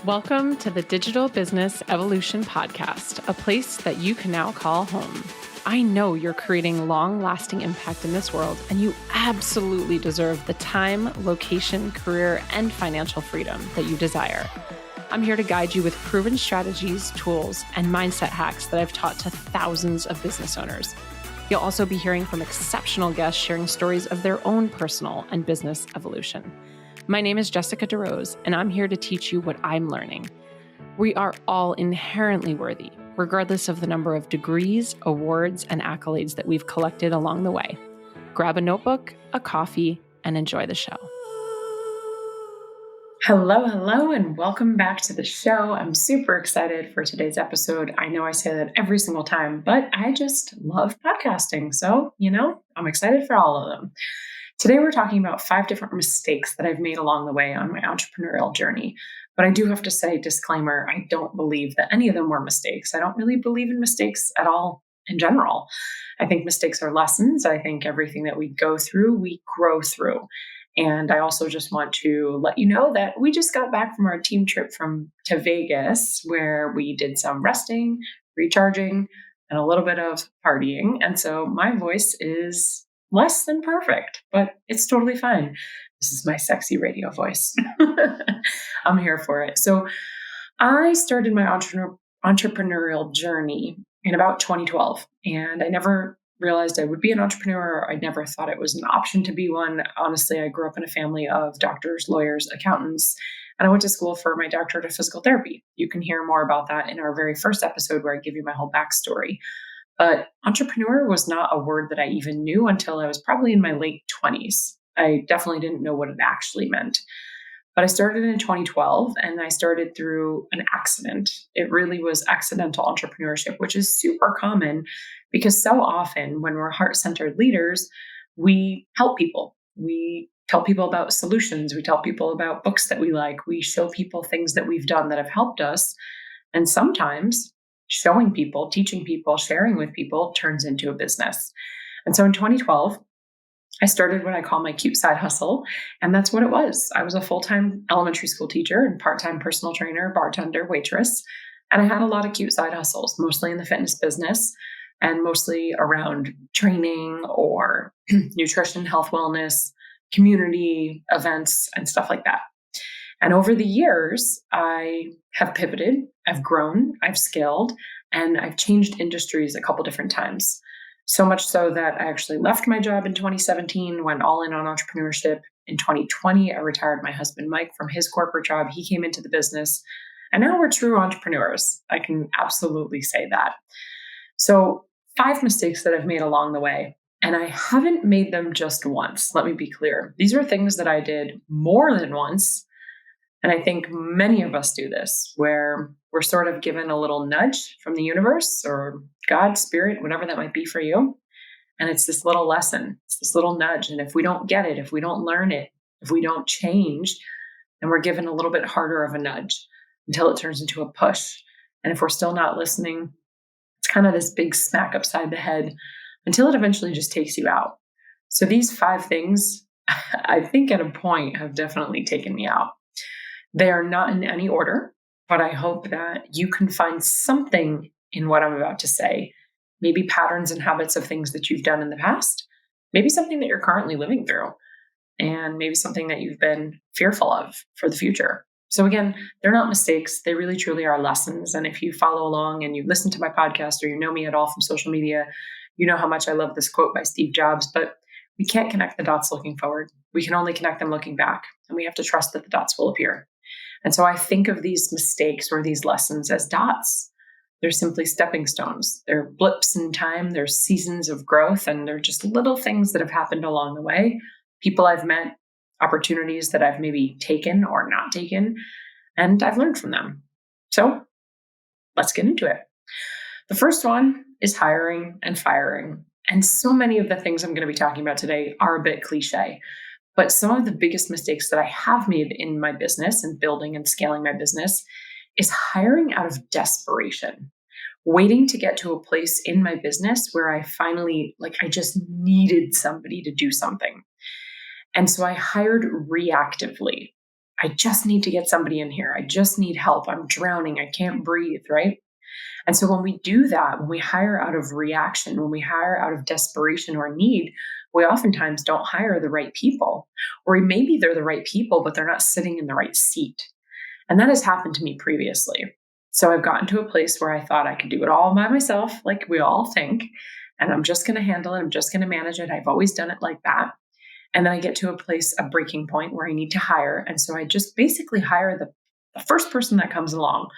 Welcome to the Digital Business Evolution Podcast, a place that you can now call home. I know you're creating long-lasting impact in this world, and you absolutely deserve the time, location, career, and financial freedom that you desire. I'm here to guide you with proven strategies, tools, and mindset hacks that I've taught to thousands of business owners. You'll also be hearing from exceptional guests sharing stories of their own personal and business evolution. My name is Jessica DeRose, and I'm here to teach you what I'm learning. We are all inherently worthy, regardless of the number of degrees, awards, and accolades that we've collected along the way. Grab a notebook, a coffee, and enjoy the show. Hello, and welcome back to the show. I'm super excited for today's episode. I know I say that every single time, but I just love podcasting. So, I'm excited for all of them. Today, we're talking about 5 different mistakes that I've made along the way on my entrepreneurial journey. But I do have to say, disclaimer, I don't believe that any of them were mistakes. I don't really believe in mistakes at all in general. I think mistakes are lessons. I think everything that we go through, we grow through. And I also just want to let you know that we just got back from our team trip to Vegas, where we did some resting, recharging, and a little bit of partying. And so my voice is less than perfect, but it's totally fine. This is my sexy radio voice. I'm here for it. So I started my entrepreneurial journey in about 2012, and I never realized I would be an entrepreneur. I never thought it was an option to be one. Honestly, I grew up in a family of doctors, lawyers, accountants, and I went to school for my doctorate of physical therapy. You can hear more about that in our very first episode where I give you my whole backstory. But entrepreneur was not a word that I even knew until I was probably in my late 20s. I definitely didn't know what it actually meant. But I started in 2012, and I started through an accident. It really was accidental entrepreneurship, which is super common because so often when we're heart-centered leaders, we help people. We tell people about solutions. We tell people about books that we like. We show people things that we've done that have helped us. And sometimes showing people, teaching people, sharing with people turns into a business. And so in 2012, I started what I call my cute side hustle. And that's what it was. I was a full-time elementary school teacher and part-time personal trainer, bartender, waitress. And I had a lot of cute side hustles, mostly in the fitness business and mostly around training or nutrition, health, wellness, community events, and stuff like that. And over the years, I have pivoted, I've grown, I've scaled, and I've changed industries a couple different times. So much so that I actually left my job in 2017, went all in on entrepreneurship. In 2020, I retired my husband, Mike, from his corporate job. He came into the business, and now we're true entrepreneurs. I can absolutely say that. So 5 mistakes that I've made along the way. And I haven't made them just once. Let me be clear. These are things that I did more than once. And I think many of us do this, where we're sort of given a little nudge from the universe or God, spirit, whatever that might be for you. And it's this little lesson, it's this little nudge. And if we don't get it, if we don't learn it, if we don't change, then we're given a little bit harder of a nudge until it turns into a push. And if we're still not listening, it's kind of this big smack upside the head until it eventually just takes you out. So these 5 things, I think at a point have definitely taken me out. They are not in any order, but I hope that you can find something in what I'm about to say. Maybe patterns and habits of things that you've done in the past, maybe something that you're currently living through, and maybe something that you've been fearful of for the future. So again, they're not mistakes. They really, truly are lessons. And if you follow along and you listen to my podcast or you know me at all from social media, you know how much I love this quote by Steve Jobs, but we can't connect the dots looking forward. We can only connect them looking back, and we have to trust that the dots will appear. And so I think of these mistakes or these lessons as dots. They're simply stepping stones. They're blips in time. They're seasons of growth. And they're just little things that have happened along the way. People I've met, opportunities that I've maybe taken or not taken, and I've learned from them. So let's get into it. The first one is hiring and firing. And so many of the things I'm going to be talking about today are a bit cliche. But some of the biggest mistakes that I have made in my business and building and scaling my business is hiring out of desperation, waiting to get to a place in my business where I finally, I just needed somebody to do something. And so I hired reactively. I just need to get somebody in here. I just need help. I'm drowning. I can't breathe, right? And so when we do that, when we hire out of reaction, when we hire out of desperation or need, we oftentimes don't hire the right people. Or maybe they're the right people, but they're not sitting in the right seat. And that has happened to me previously. So I've gotten to a place where I thought I could do it all by myself, like we all think, and I'm just going to handle it. I'm just going to manage it. I've always done it like that. And then I get to a place, a breaking point where I need to hire. And so I just basically hire the first person that comes along,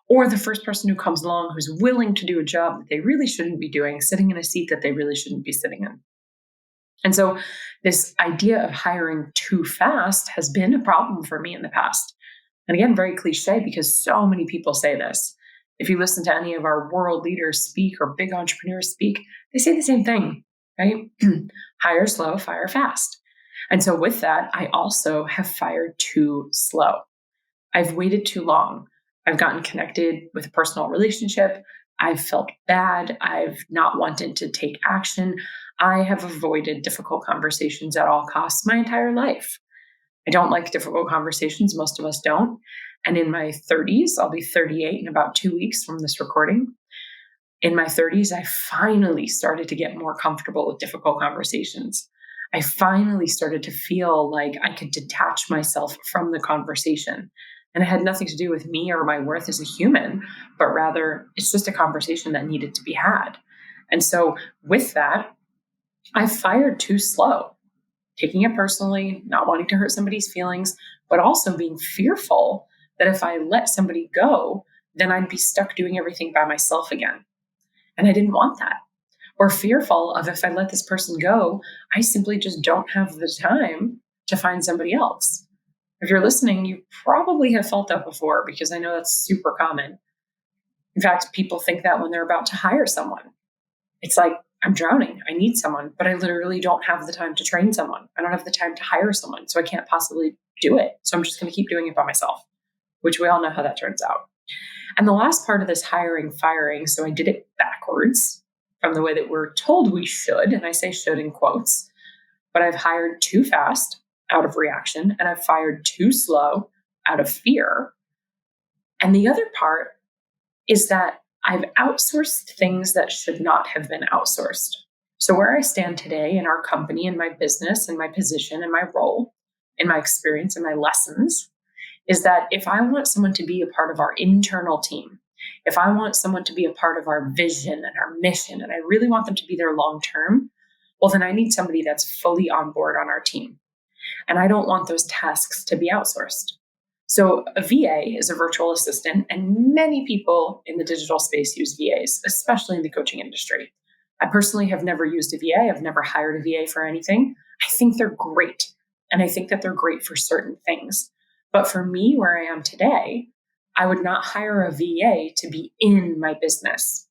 or the first person who comes along who's willing to do a job that they really shouldn't be doing, sitting in a seat that they really shouldn't be sitting in. And so this idea of hiring too fast has been a problem for me in the past. And again, very cliche because so many people say this. If you listen to any of our world leaders speak or big entrepreneurs speak, they say the same thing, right? Hire slow, fire fast. And so with that, I also have fired too slow. I've waited too long. I've gotten connected with a personal relationship. I've felt bad. I've not wanted to take action. I have avoided difficult conversations at all costs my entire life. I don't like difficult conversations. Most of us don't. And in my 30s, I'll be 38 in about 2 weeks from this recording. In my 30s, I finally started to get more comfortable with difficult conversations. I finally started to feel like I could detach myself from the conversation. And it had nothing to do with me or my worth as a human, but rather it's just a conversation that needed to be had. And so with that, I fired too slow, taking it personally, not wanting to hurt somebody's feelings, but also being fearful that if I let somebody go, then I'd be stuck doing everything by myself again. And I didn't want that. Or fearful of if I let this person go, I simply just don't have the time to find somebody else. If you're listening, you probably have felt that before because I know that's super common. In fact, people think that when they're about to hire someone. It's like, I'm drowning. I need someone, but I literally don't have the time to train someone. I don't have the time to hire someone, so I can't possibly do it. So I'm just going to keep doing it by myself, which we all know how that turns out. And the last part of this hiring, firing, so I did it backwards from the way that we're told we should, and I say should in quotes, but I've hired too fast out of reaction, and I've fired too slow out of fear. And the other part is that I've outsourced things that should not have been outsourced. So where I stand today in our company, in my business, in my position, in my role, in my experience, in my lessons, is that if I want someone to be a part of our internal team, if I want someone to be a part of our vision and our mission, and I really want them to be there long term, well, then I need somebody that's fully on board on our team. And I don't want those tasks to be outsourced. So a VA is a virtual assistant, and many people in the digital space use VAs, especially in the coaching industry. I personally have never used a VA. I've never hired a VA for anything. I think they're great, and I think that they're great for certain things. But for me, where I am today, I would not hire a VA to be in my business,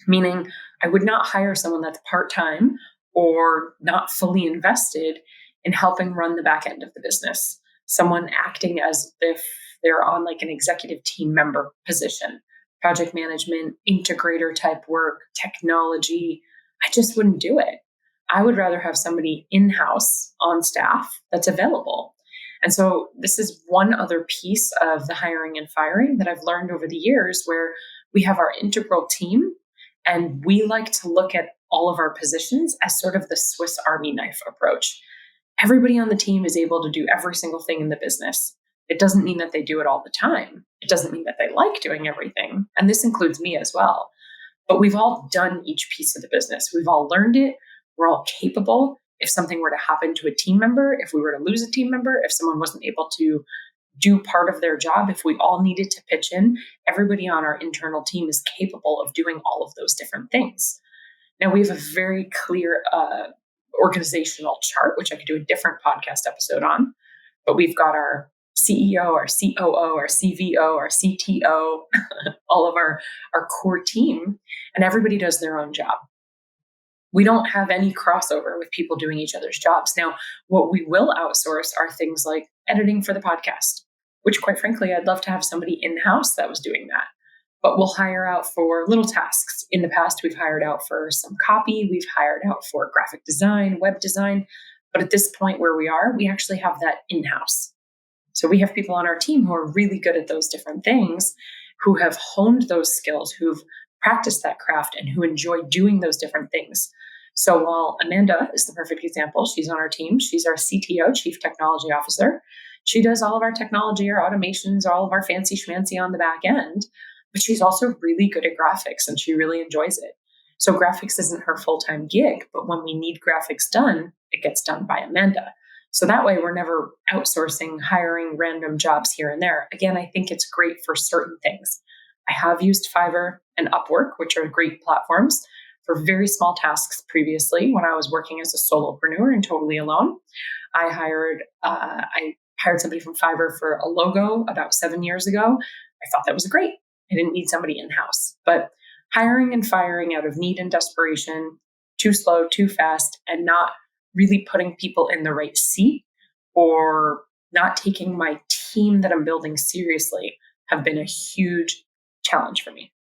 meaning I would not hire someone that's part-time or not fully invested in helping run the back end of the business. Someone acting as if they're on like an executive team member position, project management, integrator type work, technology. I just wouldn't do it. I would rather have somebody in-house on staff that's available. And so this is one other piece of the hiring and firing that I've learned over the years, where we have our integral team and we like to look at all of our positions as sort of the Swiss Army knife approach. Everybody on the team is able to do every single thing in the business. It doesn't mean that they do it all the time. It doesn't mean that they like doing everything. And this includes me as well. But we've all done each piece of the business. We've all learned it. We're all capable. If something were to happen to a team member, if we were to lose a team member, if someone wasn't able to do part of their job, if we all needed to pitch in, everybody on our internal team is capable of doing all of those different things. Now, we have a very clear organizational chart, which I could do a different podcast episode on, but we've got our CEO, our COO, our CVO, our CTO, all of our core team, and everybody does their own job. We don't have any crossover with people doing each other's jobs. Now, what we will outsource are things like editing for the podcast, which quite frankly, I'd love to have somebody in-house that was doing that. But we'll hire out for little tasks. In the past, we've hired out for some copy. We've hired out for graphic design, web design. But at this point where we are, we actually have that in-house. So we have people on our team who are really good at those different things, who have honed those skills, who've practiced that craft, and who enjoy doing those different things. So while Amanda is the perfect example, she's on our team. She's our CTO, Chief Technology Officer. She does all of our technology, our automations, all of our fancy schmancy on the back end, but she's also really good at graphics and she really enjoys it. So graphics isn't her full-time gig, but when we need graphics done, it gets done by Amanda. So that way we're never outsourcing, hiring random jobs here and there. Again, I think it's great for certain things. I have used Fiverr and Upwork, which are great platforms for very small tasks previously when I was working as a solopreneur and totally alone. I hired somebody from Fiverr for a logo about 7 years ago. I thought that was great. I didn't need somebody in-house, but hiring and firing out of need and desperation, too slow, too fast, and not really putting people in the right seat or not taking my team that I'm building seriously have been a huge challenge for me.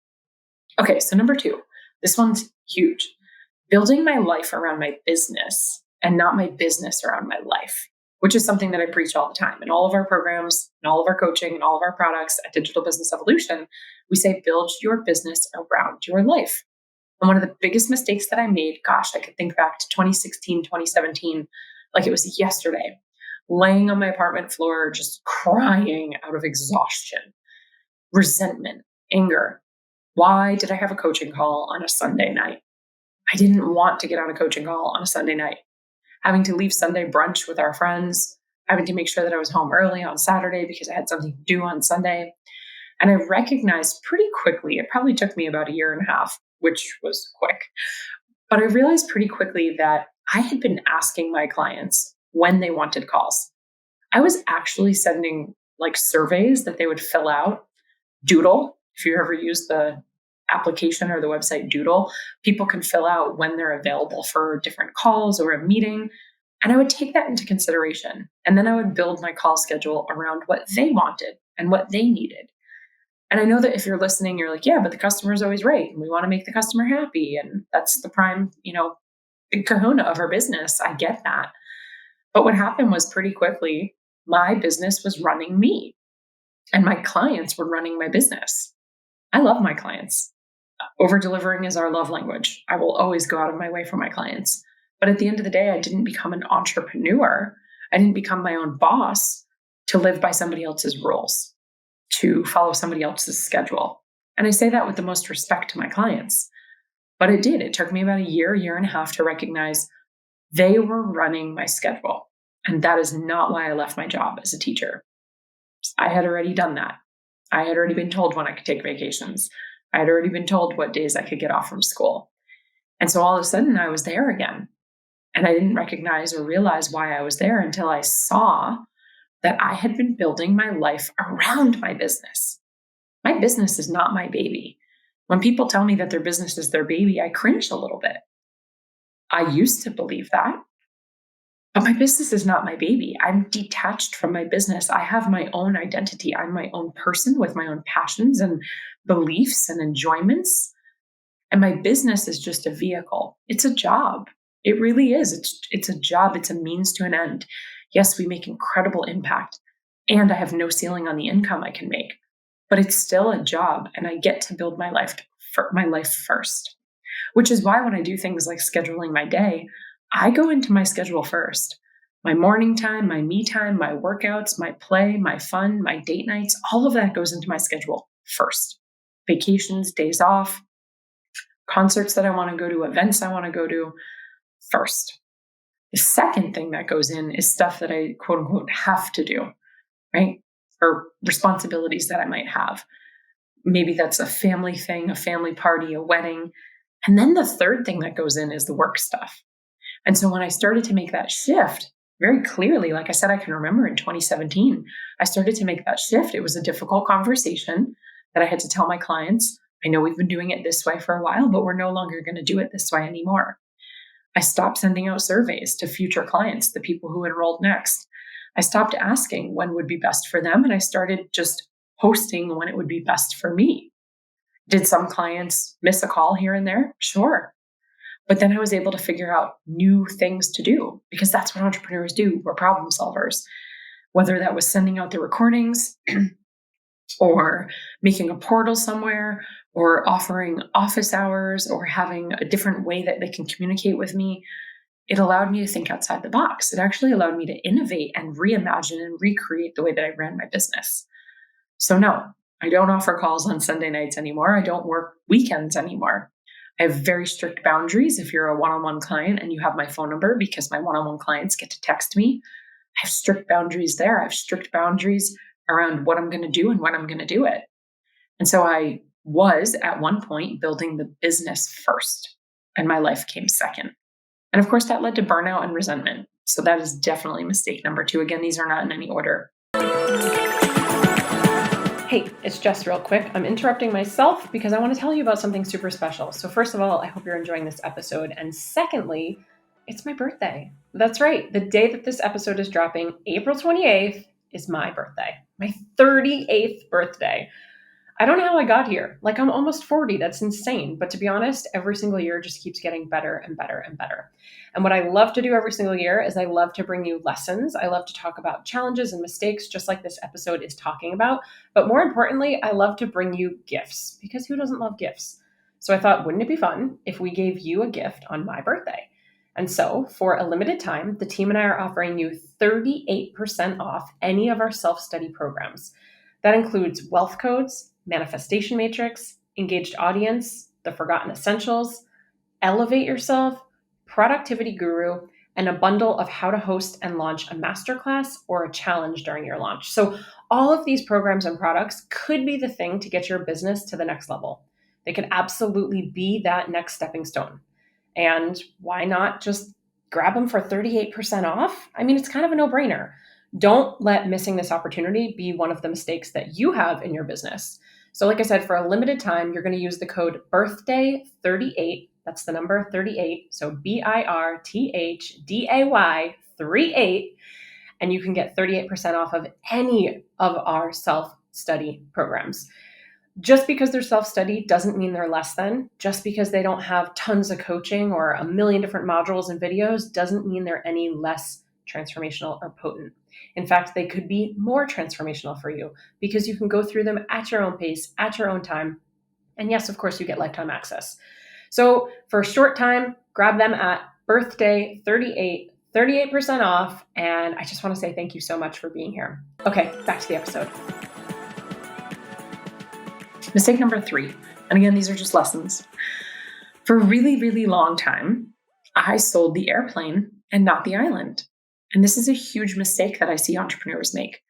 Okay, so number 2, this one's huge. Building my life around my business and not my business around my life, which is something that I preach all the time in all of our programs, in all of our coaching, and all of our products at Digital Business Evolution. We say, build your business around your life. And one of the biggest mistakes that I made, gosh, I could think back to 2016, 2017, like it was yesterday, laying on my apartment floor, just crying out of exhaustion, resentment, anger. Why did I have a coaching call on a Sunday night? I didn't want to get on a coaching call on a Sunday night. Having to leave Sunday brunch with our friends, having to make sure that I was home early on Saturday because I had something to do on Sunday. And I recognized pretty quickly, it probably took me about a year and a half, which was quick, but I realized pretty quickly that I had been asking my clients when they wanted calls. I was actually sending like surveys that they would fill out. Doodle, if you ever use the application or the website Doodle, people can fill out when they're available for different calls or a meeting. And I would take that into consideration. And then I would build my call schedule around what they wanted and what they needed. And I know that if you're listening, you're like, yeah, but the customer is always right. And we want to make the customer happy. And that's the prime, big kahuna of our business. I get that. But what happened was pretty quickly, my business was running me and my clients were running my business. I love my clients. Over delivering is our love language. I will always go out of my way for my clients. But at the end of the day, I didn't become an entrepreneur. I didn't become my own boss to live by somebody else's rules, to follow somebody else's schedule. And I say that with the most respect to my clients. But it did. It took me about a year and a half to recognize they were running my schedule. And that is not why I left my job as a teacher. I had already done that. I had already been told when I could take vacations. I had already been told what days I could get off from school. And so all of a sudden I was there again. And I didn't recognize or realize why I was there until I saw that I had been building my life around my business. My business is not my baby. When people tell me that their business is their baby, I cringe a little bit. I used to believe that, but my business is not my baby. I'm detached from my business. I have my own identity. I'm my own person with my own passions and beliefs and enjoyments. And my business is just a vehicle. It's a job. It really is. It's a job. It's a means to an end. Yes, we make incredible impact, and I have no ceiling on the income I can make, but it's still a job, and I get to build my life first, which is why when I do things like scheduling my day, I go into my schedule first. My morning time, my me time, my workouts, my play, my fun, my date nights, all of that goes into my schedule first. Vacations, days off, concerts that I want to go to, events I want to go to, first. The second thing that goes in is stuff that I quote unquote have to do, right? Or responsibilities that I might have. Maybe that's a family thing, a family party, a wedding. And then the third thing that goes in is the work stuff. And so when I started to make that shift very clearly, like I said, I can remember in 2017, I started to make that shift. It was a difficult conversation that I had to tell my clients, I know we've been doing it this way for a while, but we're no longer going to do it this way anymore. I stopped sending out surveys to future clients, the people who enrolled next. I stopped asking when would be best for them, and I started just posting when it would be best for me. Did some clients miss a call here and there? Sure. But then I was able to figure out new things to do because that's what entrepreneurs do. We're problem solvers. whether that was sending out the recordings or making a portal somewhere or offering office hours or having a different way that they can communicate with me. It allowed me to think outside the box. It actually allowed me to innovate and reimagine and recreate the way that I ran my business. So no, I don't offer calls on Sunday nights anymore. I don't work weekends anymore. I have very strict boundaries if you're a one-on-one client and you have my phone number, because my one-on-one clients get to text me. I have strict boundaries there. I have strict boundaries around what I'm going to do and when I'm going to do it. And so I was at one point building the business first, and my life came second. And of course, that led to burnout and resentment. So that is definitely mistake number 2. Again, these are not in any order. Hey, it's Jess real quick. I'm interrupting myself because I want to tell you about something super special. So first of all, I hope you're enjoying this episode. And secondly, it's my birthday. That's right. The day that this episode is dropping, April 28th, is my birthday, my 38th birthday. I don't know how I got here. Like, I'm almost 40. That's insane. But to be honest, every single year just keeps getting better and better and better. And what I love to do every single year is I love to bring you lessons. I love to talk about challenges and mistakes, just like this episode is talking about. But more importantly, I love to bring you gifts, because who doesn't love gifts? So I thought, wouldn't it be fun if we gave you a gift on my birthday? And so for a limited time, the team and I are offering you 38% off any of our self-study programs. That includes Wealth Codes, Manifestation Matrix, Engaged Audience, The Forgotten Essentials, Elevate Yourself, Productivity Guru, and a bundle of how to host and launch a masterclass or a challenge during your launch. So all of these programs and products could be the thing to get your business to the next level. They could absolutely be that next stepping stone. And why not just grab them for 38% off? I mean, it's kind of a no-brainer. Don't let missing this opportunity be one of the mistakes that you have in your business. So like I said, for a limited time, you're going to use the code BIRTHDAY38. That's the number 38. So BIRTHDAY 38. And you can get 38% off of any of our self-study programs. Just because they're self-study doesn't mean they're less than. Just because they don't have tons of coaching or a million different modules and videos doesn't mean they're any less transformational or potent. In fact, they could be more transformational for you because you can go through them at your own pace, at your own time. And yes, of course, you get lifetime access. So for a short time, grab them at birthday 38, 38% off. And I just want to say thank you so much for being here. Okay, back to the episode. Mistake number 3. And again, these are just lessons. For a really, really long time, I sold the airplane and not the island. And this is a huge mistake that I see entrepreneurs make.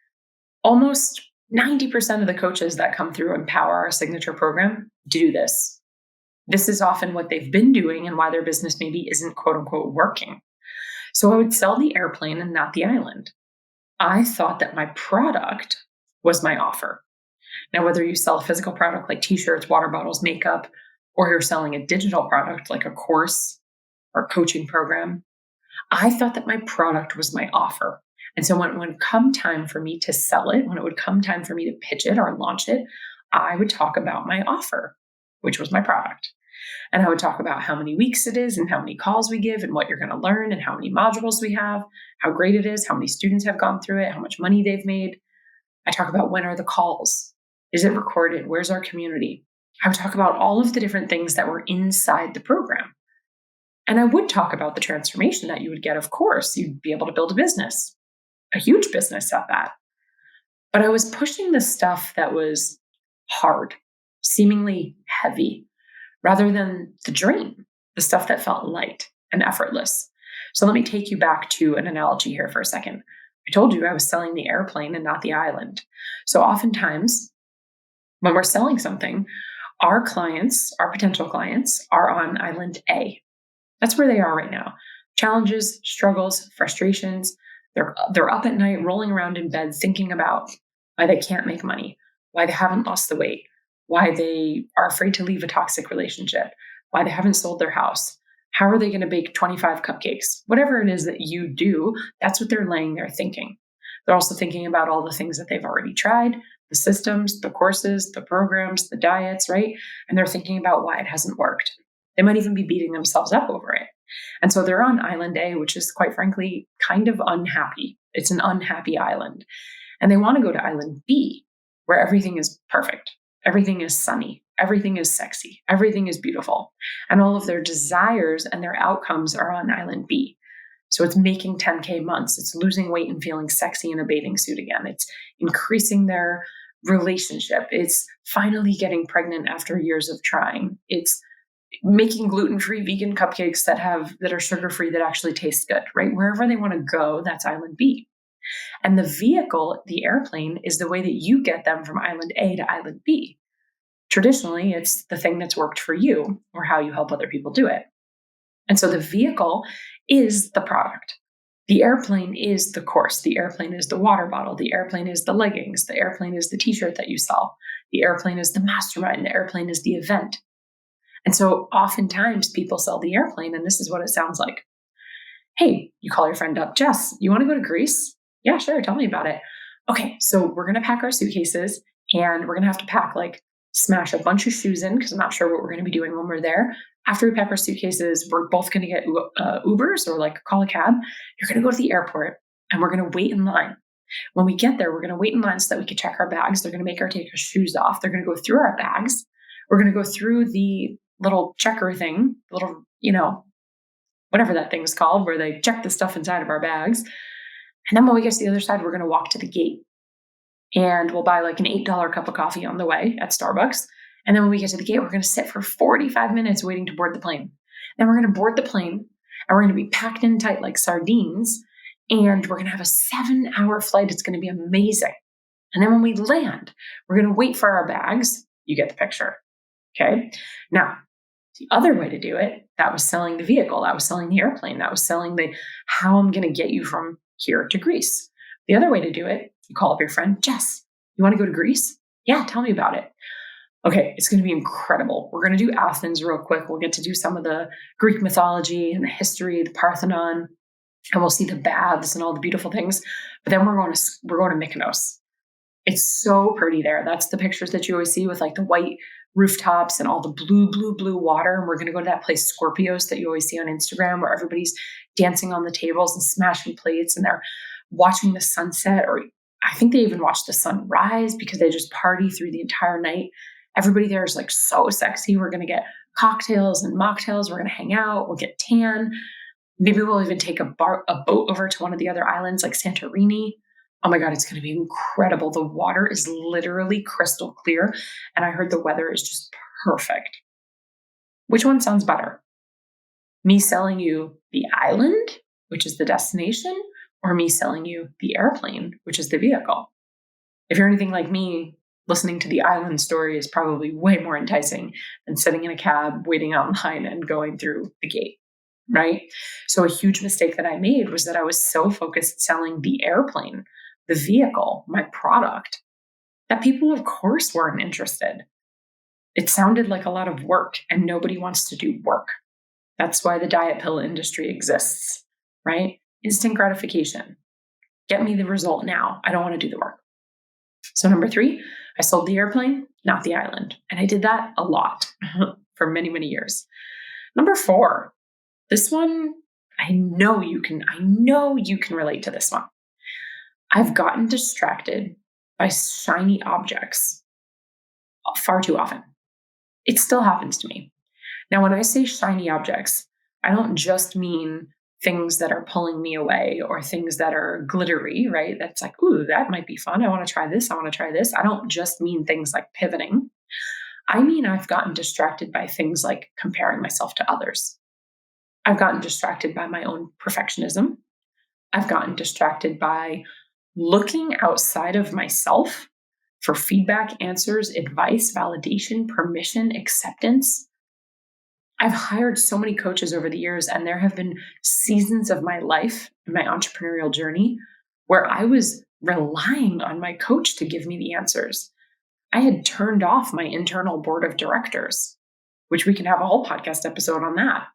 Almost 90% of the coaches that come through Empower, our signature program, do this. This is often what they've been doing and why their business maybe isn't quote unquote working. So I would sell the airplane and not the island. I thought that my product was my offer. Now, whether you sell a physical product like t-shirts, water bottles, makeup, or you're selling a digital product like a course or a coaching program, I thought that my product was my offer. And so when it would come time for me to sell it, when it would come time for me to pitch it or launch it, I would talk about my offer, which was my product. And I would talk about how many weeks it is and how many calls we give and what you're going to learn and how many modules we have, how great it is, how many students have gone through it, how much money they've made. I talk about when are the calls? Is it recorded? Where's our community? I would talk about all of the different things that were inside the program. And I would talk about the transformation that you would get. Of course, you'd be able to build a business, a huge business at that. But I was pushing the stuff that was hard, seemingly heavy, rather than the dream, the stuff that felt light and effortless. So let me take you back to an analogy here for a second. I told you I was selling the airplane and not the island. So oftentimes when we're selling something, our clients, our potential clients, are on island A. That's where they are right now. Challenges, struggles, frustrations. They're up at night, rolling around in bed, thinking about why they can't make money, why they haven't lost the weight, why they are afraid to leave a toxic relationship, why they haven't sold their house. How are they going to bake 25 cupcakes? Whatever it is that you do, that's what they're laying there thinking. They're also thinking about all the things that they've already tried, the systems, the courses, the programs, the diets, right? And they're thinking about why it hasn't worked. They might even be beating themselves up over it. And so they're on island A, which is quite frankly kind of unhappy. It's an unhappy island. And they want to go to island B, where everything is perfect. Everything is sunny. Everything is sexy. Everything is beautiful. And all of their desires and their outcomes are on island B. So it's making 10K months. It's losing weight and feeling sexy in a bathing suit again. It's increasing their relationship. It's finally getting pregnant after years of trying. It's making gluten-free vegan cupcakes that are sugar-free that actually taste good, right? Wherever they want to go, that's island B. And the vehicle, the airplane, is the way that you get them from island A to island B. Traditionally, it's the thing that's worked for you or how you help other people do it. And so the vehicle is the product. The airplane is the course. The airplane is the water bottle. The airplane is the leggings. The airplane is the t-shirt that you sell. The airplane is the mastermind. The airplane is the event. And so oftentimes people sell the airplane, and this is what it sounds like. Hey, you call your friend up, Jess, you want to go to Greece? Yeah, sure. Tell me about it. Okay, so we're going to pack our suitcases, and we're going to have to smash a bunch of shoes in because I'm not sure what we're going to be doing when we're there. After we pack our suitcases, we're both going to get Ubers or call a cab. You're going to go to the airport, and we're going to wait in line. When we get there, we're going to wait in line so that we can check our bags. They're going to make take our shoes off. They're going to go through our bags. We're going to go through the little checker thing, whatever that thing's called, where they check the stuff inside of our bags. And then when we get to the other side, we're going to walk to the gate. And we'll buy an $8 cup of coffee on the way at Starbucks. And then when we get to the gate, we're going to sit for 45 minutes waiting to board the plane. Then we're going to board the plane, and we're going to be packed in tight like sardines. And we're going to have a 7-hour flight. It's going to be amazing. And then when we land, we're going to wait for our bags. You get the picture. Okay. Now, the other way to do it, that was selling the vehicle. That was selling the airplane. That was selling how I'm going to get you from here to Greece. The other way to do it, you call up your friend, Jess, you want to go to Greece? Yeah, tell me about it. Okay, it's going to be incredible. We're going to do Athens real quick. We'll get to do some of the Greek mythology and the history, the Parthenon, and we'll see the baths and all the beautiful things. But then we're going to Mykonos. It's so pretty there. That's the pictures that you always see with the white rooftops and all the blue water. And we're going to go to that place, Scorpios, that you always see on Instagram, where everybody's dancing on the tables and smashing plates, and they're watching the sunset, or I think they even watch the sun rise because they just party through the entire night. Everybody there is so sexy. We're going to get cocktails and mocktails. We're going to hang out. We'll get tan. Maybe we'll even take a boat over to one of the other islands like Santorini. Oh my God, it's going to be incredible. The water is literally crystal clear. And I heard the weather is just perfect. Which one sounds better? Me selling you the island, which is the destination, or me selling you the airplane, which is the vehicle? If you're anything like me, listening to the island story is probably way more enticing than sitting in a cab, waiting out in line and going through the gate, right? So a huge mistake that I made was that I was so focused selling the airplane, the vehicle, my product, that people, of course, weren't interested. It sounded like a lot of work, and nobody wants to do work. That's why the diet pill industry exists, right? Instant gratification. Get me the result now. I don't want to do the work. So number 3, I sold the airplane, not the island. And I did that a lot for many, many years. Number 4, this one, I know you can relate to this one. I've gotten distracted by shiny objects far too often. It still happens to me. Now, when I say shiny objects, I don't just mean things that are pulling me away or things that are glittery, right? That's ooh, that might be fun. I want to try this. I want to try this. I don't just mean things like pivoting. I mean, I've gotten distracted by things like comparing myself to others. I've gotten distracted by my own perfectionism. I've gotten distracted by looking outside of myself for feedback, answers, advice, validation, permission, acceptance. I've hired so many coaches over the years, and there have been seasons of my life, in my entrepreneurial journey, where I was relying on my coach to give me the answers. I had turned off my internal board of directors, which we can have a whole podcast episode on that.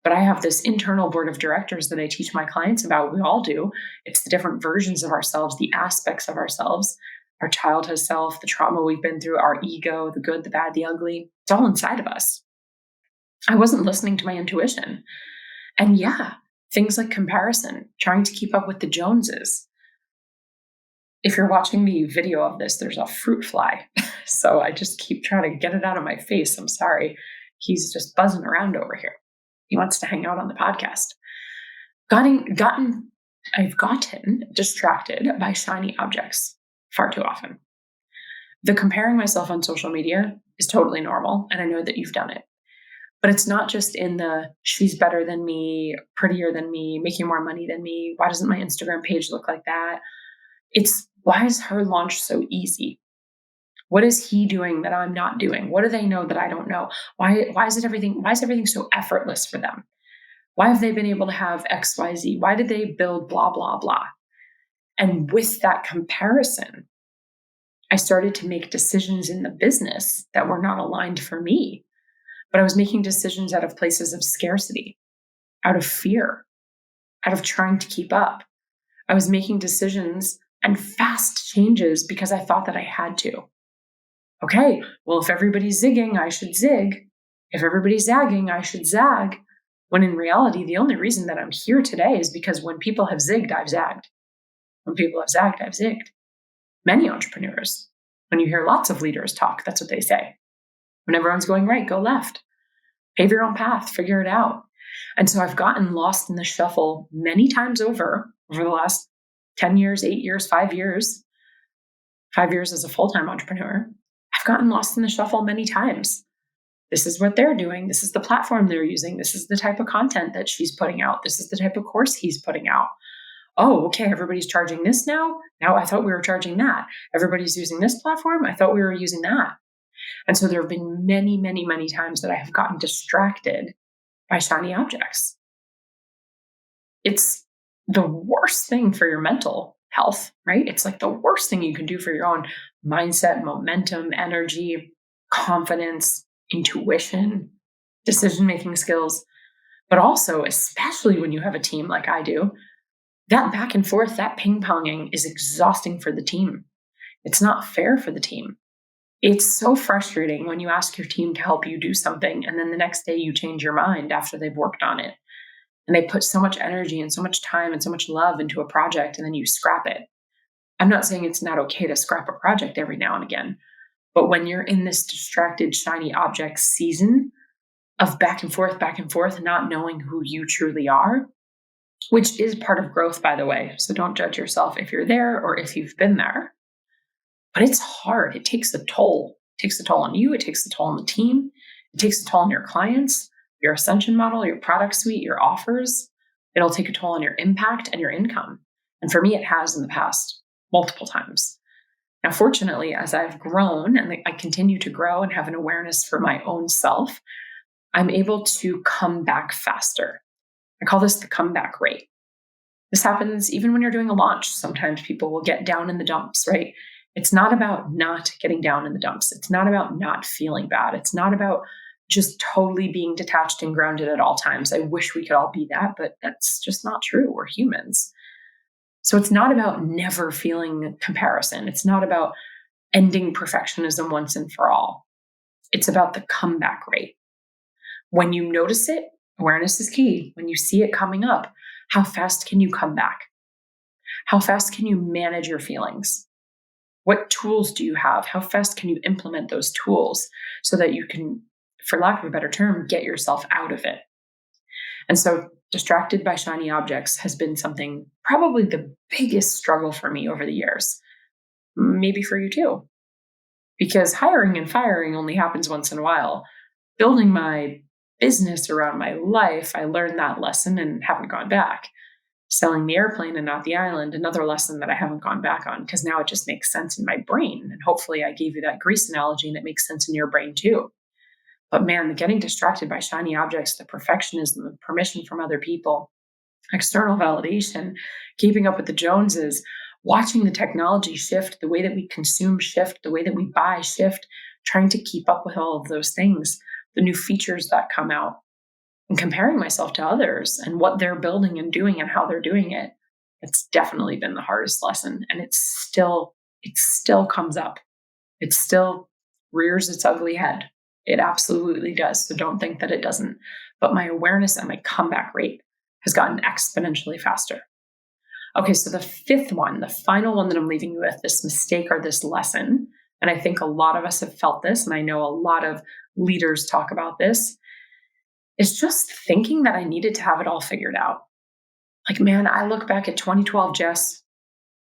But I have this internal board of directors that I teach my clients about. We all do. It's the different versions of ourselves, the aspects of ourselves, our childhood self, the trauma we've been through, our ego, the good, the bad, the ugly. It's all inside of us. I wasn't listening to my intuition. And yeah, things like comparison, trying to keep up with the Joneses, If you're watching the video of this, there's a fruit fly. So I just keep trying to get it out of my face. I'm sorry. He's just buzzing around over here. He wants to hang out on the podcast. I've gotten distracted by shiny objects far too often. The comparing myself on social media is totally normal, and I know that you've done it. But it's not just in the she's better than me, prettier than me, making more money than me. Why doesn't my Instagram page look like that? It's why is her launch so easy? What is he doing that I'm not doing? What do they know that I don't know? Why is everything so effortless for them? Why have they been able to have XYZ? Why did they build blah, blah, blah? And with that comparison, I started to make decisions in the business that were not aligned for me. But I was making decisions out of places of scarcity, out of fear, out of trying to keep up. I was making decisions and fast changes because I thought that I had to. Okay, well, if everybody's zigging, I should zig. If everybody's zagging, I should zag. When in reality, the only reason that I'm here today is because when people have zigged, I've zagged. When people have zagged, I've zigged. Many entrepreneurs, when you hear lots of leaders talk, that's what they say. When everyone's going right, go left. Pave your own path, figure it out. And so I've gotten lost in the shuffle many times over the last 10 years, 8 years, 5 years, 5 years as a full-time entrepreneur. I've gotten lost in the shuffle many times. This is what they're doing. This is the platform they're using. This is the type of content that she's putting out. This is the type of course he's putting out. Oh, okay, everybody's charging this now. Now I thought we were charging that. Everybody's using this platform. I thought we were using that. And so there have been many, many, many times that I have gotten distracted by shiny objects. It's the worst thing for your mental health, right? It's like the worst thing you can do for your own mindset, momentum, energy, confidence, intuition, decision-making skills. But also, especially when you have a team like I do, that back and forth, that ping-ponging is exhausting for the team. It's not fair for the team. It's so frustrating when you ask your team to help you do something and then the next day you change your mind after they've worked on it. And they put so much energy and so much time and so much love into a project and then you scrap it. I'm not saying it's not okay to scrap a project every now and again, but when you're in this distracted, shiny object season of back and forth, not knowing who you truly are, which is part of growth, by the way. So don't judge yourself if you're there or if you've been there. But it's hard. It takes a toll. It takes a toll on you. It takes a toll on the team. It takes a toll on your clients, your ascension model, your product suite, your offers. It'll take a toll on your impact and your income. And for me, it has in the past multiple times. Now, fortunately, as I've grown and I continue to grow and have an awareness for my own self, I'm able to come back faster. I call this the comeback rate. This happens even when you're doing a launch. Sometimes people will get down in the dumps, right? It's not about not getting down in the dumps. It's not about not feeling bad. It's not about just totally being detached and grounded at all times. I wish we could all be that, but that's just not true. We're humans. So it's not about never feeling comparison. It's not about ending perfectionism once and for all. It's about the comeback rate. When you notice it, awareness is key. When you see it coming up, how fast can you come back? How fast can you manage your feelings? What tools do you have? How fast can you implement those tools so that you can, for lack of a better term, get yourself out of it? And so distracted by shiny objects has been something, probably the biggest struggle for me over the years. Maybe for you too. Because hiring and firing only happens once in a while. Building my business around my life, I learned that lesson and haven't gone back. Selling the airplane and not the island, another lesson that I haven't gone back on because now it just makes sense in my brain. And hopefully I gave you that grease analogy and it makes sense in your brain too. But man, the getting distracted by shiny objects, the perfectionism, the permission from other people, external validation, keeping up with the Joneses, watching the technology shift, the way that we consume shift, the way that we buy shift, trying to keep up with all of those things, the new features that come out, and comparing myself to others and what they're building and doing and how they're doing it. It's definitely been the hardest lesson. And it still comes up. It still rears its ugly head. It absolutely does. So don't think that it doesn't. But my awareness and my comeback rate has gotten exponentially faster. Okay, so the fifth one, the final one that I'm leaving you with, this mistake or this lesson, and I think a lot of us have felt this, and I know a lot of leaders talk about this, is just thinking that I needed to have it all figured out. Like, man, I look back at 2012 Jess,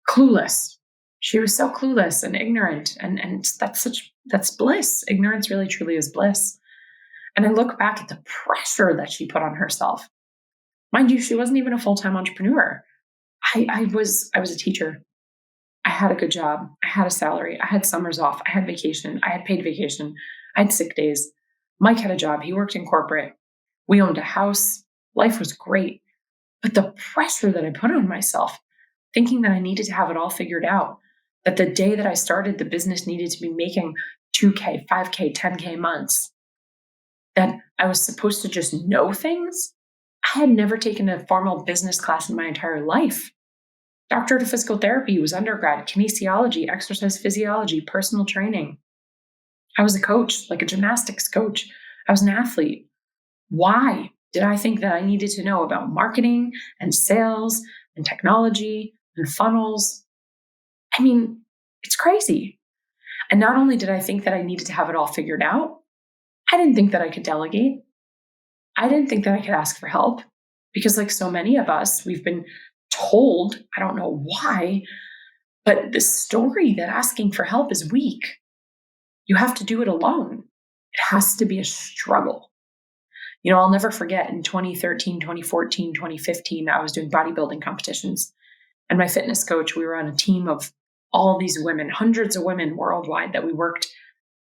clueless. She was so clueless and ignorant, and that's bliss. Ignorance really truly is bliss. And I look back at the pressure that she put on herself. Mind you, she wasn't even a full-time entrepreneur. I was a teacher. I had a good job. I had a salary. I had summers off. I had vacation. I had paid vacation. I had sick days. Mike had a job. He worked in corporate. We owned a house. Life was great. But the pressure that I put on myself, thinking that I needed to have it all figured out, that the day that I started, the business needed to be making 2K, 5K, 10K months, that I was supposed to just know things. I had never taken a formal business class in my entire life. Doctorate of physical therapy was undergrad, kinesiology, exercise physiology, personal training. I was a coach, like a gymnastics coach. I was an athlete. Why did I think that I needed to know about marketing and sales and technology and funnels? I mean, it's crazy. And not only did I think that I needed to have it all figured out, I didn't think that I could delegate. I didn't think that I could ask for help because, like so many of us, we've been told, I don't know why, but the story that asking for help is weak. You have to do it alone. It has to be a struggle. I'll never forget in 2013, 2014, 2015, I was doing bodybuilding competitions. And my fitness coach, we were on a team of all these women, hundreds of women worldwide that we worked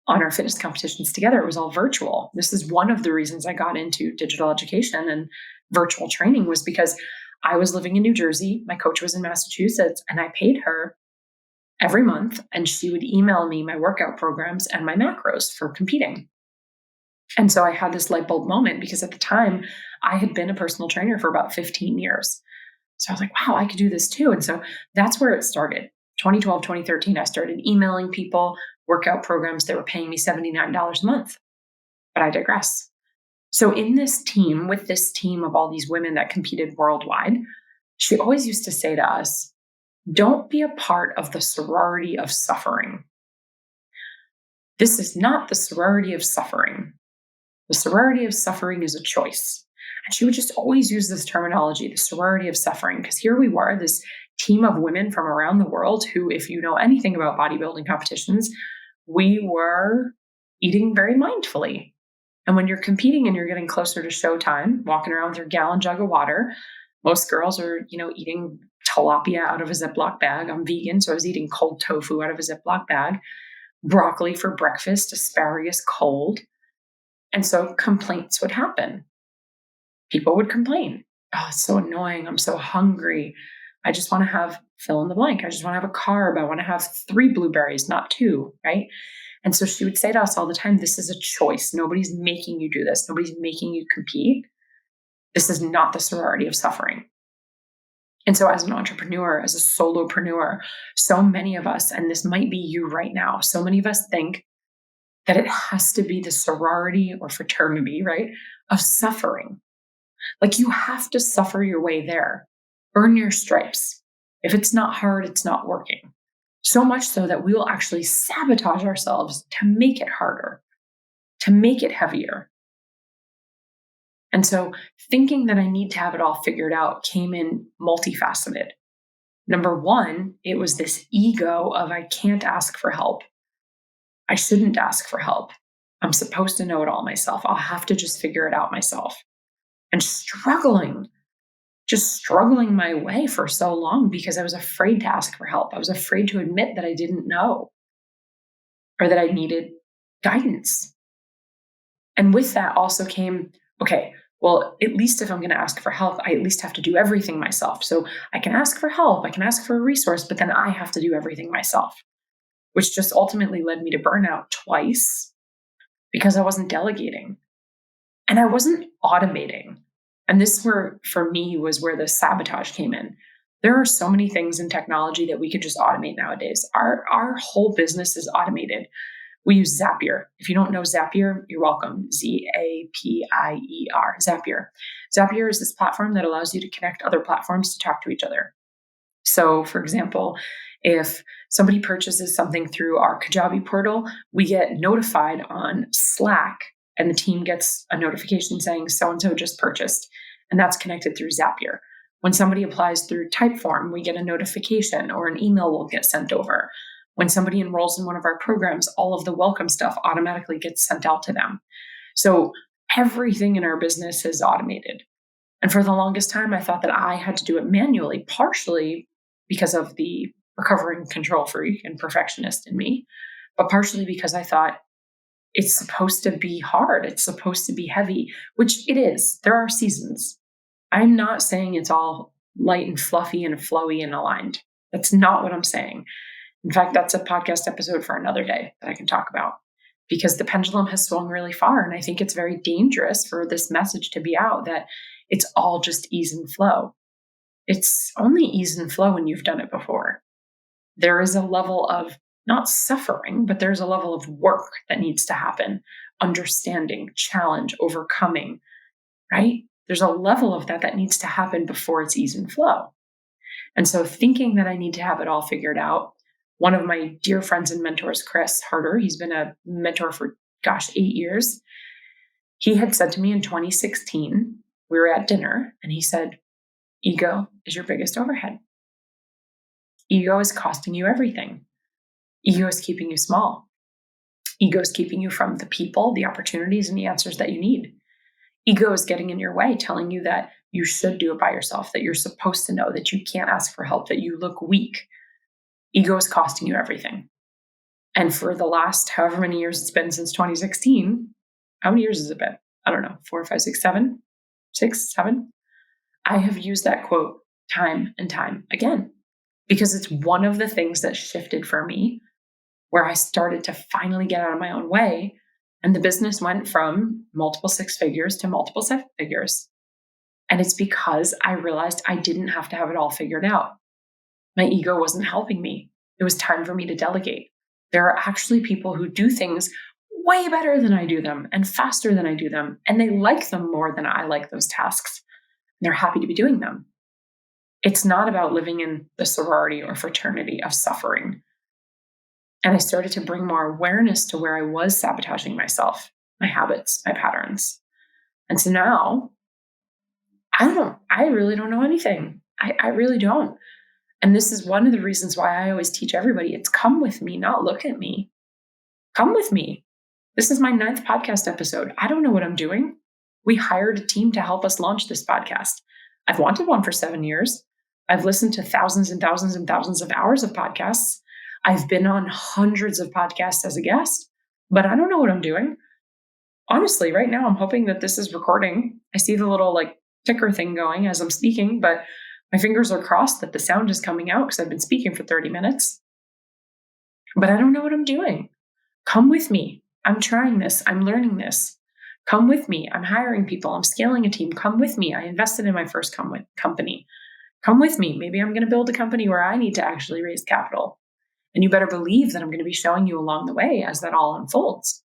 on our fitness competitions together. It was all virtual. This is one of the reasons I got into digital education and virtual training was because I was living in New Jersey. My coach was in Massachusetts, and I paid her every month, and she would email me my workout programs and my macros for competing. And so I had this light bulb moment because at the time I had been a personal trainer for about 15 years. So I was like, wow, I could do this too. And so that's where it started. 2012, 2013, I started emailing people workout programs. They were paying me $79 a month. But I digress. So in this team, with this team of all these women that competed worldwide, she always used to say to us, don't be a part of the sorority of suffering. This is not the sorority of suffering. The sorority of suffering is a choice. And she would just always use this terminology, the sorority of suffering, because here we were, this team of women from around the world who, if you know anything about bodybuilding competitions, we were eating very mindfully. And when you're competing and you're getting closer to showtime, walking around with your gallon jug of water, most girls are, eating tilapia out of a Ziploc bag. I'm vegan, so I was eating cold tofu out of a Ziploc bag, broccoli for breakfast, asparagus cold. And so complaints would happen. People would complain. Oh, it's so annoying. I'm so hungry. I just want to have fill in the blank. I just want to have a carb. I want to have 3 blueberries, not 2, right? And so she would say to us all the time, this is a choice. Nobody's making you do this. Nobody's making you compete. This is not the sorority of suffering. And so as an entrepreneur, as a solopreneur, so many of us, and this might be you right now, so many of us think that it has to be the sorority or fraternity, right, of suffering. Like you have to suffer your way there, earn your stripes. If it's not hard, it's not working. So much so that we will actually sabotage ourselves to make it harder, to make it heavier. And so thinking that I need to have it all figured out came in multifaceted. Number one, it was this ego of I can't ask for help. I shouldn't ask for help. I'm supposed to know it all myself. I'll have to just figure it out myself. And just struggling my way for so long because I was afraid to ask for help. I was afraid to admit that I didn't know or that I needed guidance. And with that also came, okay, well, at least if I'm going to ask for help, I at least have to do everything myself. So I can ask for help, I can ask for a resource, but then I have to do everything myself, which just ultimately led me to burnout twice because I wasn't delegating and I wasn't automating. And this for me was where the sabotage came in. There are so many things in technology that we could just automate nowadays. Our whole business is automated. We use Zapier. If you don't know Zapier, you're welcome. Zapier. Zapier is this platform that allows you to connect other platforms to talk to each other. So, for example, if somebody purchases something through our Kajabi portal, we get notified on Slack, and the team gets a notification saying so-and-so just purchased, and that's connected through Zapier. When somebody applies through Typeform, we get a notification or an email will get sent over. When somebody enrolls in one of our programs, all of the welcome stuff automatically gets sent out to them. So everything in our business is automated. And for the longest time, I thought that I had to do it manually, partially because of the recovering control freak and perfectionist in me, but partially because I thought it's supposed to be hard. It's supposed to be heavy, which it is. There are seasons. I'm not saying it's all light and fluffy and flowy and aligned. That's not what I'm saying. In fact, that's a podcast episode for another day that I can talk about, because the pendulum has swung really far. And I think it's very dangerous for this message to be out that it's all just ease and flow. It's only ease and flow when you've done it before. There is a level of not suffering, but there's a level of work that needs to happen. Understanding, challenge, overcoming, right? There's a level of that needs to happen before it's ease and flow. And so thinking that I need to have it all figured out, one of my dear friends and mentors, Chris Harder, he's been a mentor for, 8 years. He had said to me in 2016, we were at dinner, and he said, ego is your biggest overhead. Ego is costing you everything. Ego is keeping you small. Ego is keeping you from the people, the opportunities, and the answers that you need. Ego is getting in your way, telling you that you should do it by yourself, that you're supposed to know, that you can't ask for help, that you look weak. Ego is costing you everything. And for the last however many years it's been since 2016, how many years has it been? I don't know, 4, 5, 6, 7, 6, 7. I have used that quote time and time again, because it's one of the things that shifted for me, where I started to finally get out of my own way. And the business went from multiple 6 figures to multiple 7 figures. And it's because I realized I didn't have to have it all figured out. My ego wasn't helping me. It was time for me to delegate. There are actually people who do things way better than I do them and faster than I do them. And they like them more than I like those tasks. And they're happy to be doing them. It's not about living in the sorority or fraternity of suffering. And I started to bring more awareness to where I was sabotaging myself, my habits, my patterns. And so now I really don't know anything. I really don't. And this is one of the reasons why I always teach everybody, it's come with me, not look at me. Come with me. This is my 9th podcast episode. I don't know what I'm doing. We hired a team to help us launch this podcast. I've wanted one for 7 years. I've listened to thousands and thousands and thousands of hours of podcasts. I've been on hundreds of podcasts as a guest, but I don't know what I'm doing. Honestly, right now, I'm hoping that this is recording. I see the little ticker thing going as I'm speaking, but my fingers are crossed that the sound is coming out because I've been speaking for 30 minutes. But I don't know what I'm doing. Come with me. I'm trying this. I'm learning this. Come with me. I'm hiring people. I'm scaling a team. Come with me. I invested in my first company. Come with me. Maybe I'm going to build a company where I need to actually raise capital. And you better believe that I'm going to be showing you along the way as that all unfolds.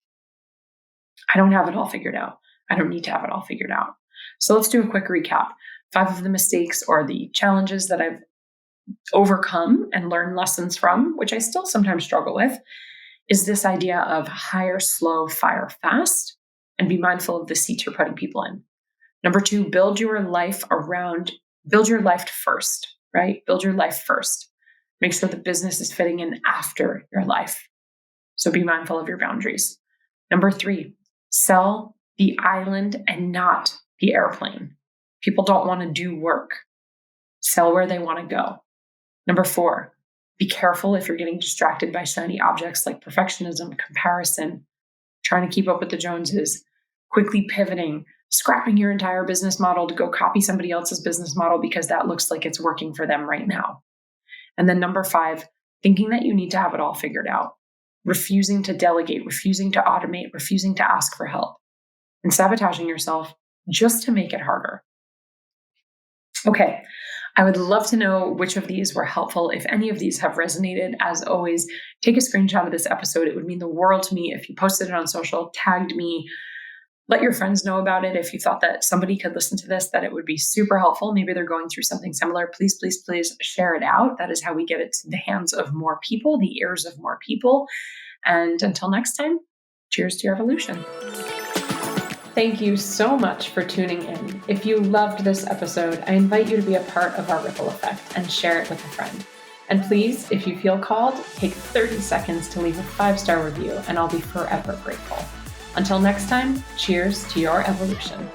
I don't have it all figured out. I don't need to have it all figured out. So let's do a quick recap. 5 of the mistakes or the challenges that I've overcome and learned lessons from, which I still sometimes struggle with, is this idea of hire slow, fire fast, and be mindful of the seats you're putting people in. Number 2, build your life first, right? Build your life first. Make sure the business is fitting in after your life. So be mindful of your boundaries. Number 3, sell the island and not the airplane. People don't want to do work. Sell where they want to go. Number 4, be careful if you're getting distracted by shiny objects like perfectionism, comparison, trying to keep up with the Joneses, quickly pivoting, scrapping your entire business model to go copy somebody else's business model because that looks like it's working for them right now. And then number 5, thinking that you need to have it all figured out, refusing to delegate, refusing to automate, refusing to ask for help, and sabotaging yourself just to make it harder. Okay, I would love to know which of these were helpful. If any of these have resonated, as always, take a screenshot of this episode. It would mean the world to me if you posted it on social, tagged me, Let your friends know about it. If you thought that somebody could listen to this, that it would be super helpful. Maybe they're going through something similar. Please, please, please share it out. That is how we get it to the hands of more people, the ears of more people. And until next time, cheers to your evolution. Thank you so much for tuning in. If you loved this episode, I invite you to be a part of our ripple effect and share it with a friend. And please, if you feel called, take 30 seconds to leave a 5-star review, and I'll be forever grateful. Until next time, cheers to your evolution.